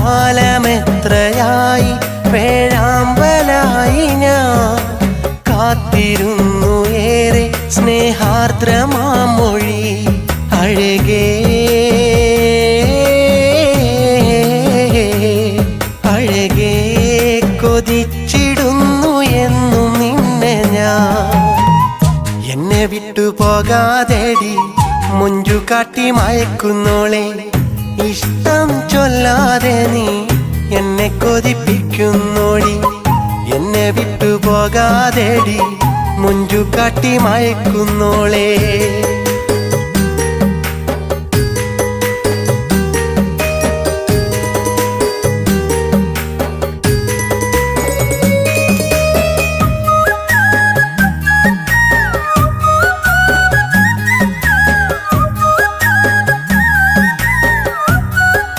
കാലമെത്രയായി വേഴാമ്പലായി ഞാൻ കാത്തിരുന്നു ഏറെ സ്നേഹാർദ്രമാമൊഴി അഴകേ അഴകേ കൊതിച്ചിടുന്നു എന്നും നിന്നെ ഞാൻ എന്നെ വിട്ടുപോകാതെടി മുഞ്ചു കാട്ടി മയക്കുന്നോളെ ഇഷ്ടം ചൊല്ലാതെ നീ എന്നെ കൊതിപ്പിക്കുന്നോടി എന്നെ വിട്ടുപോകാതെടി മുഞ്ചു കാട്ടി മയക്കുന്നോളെ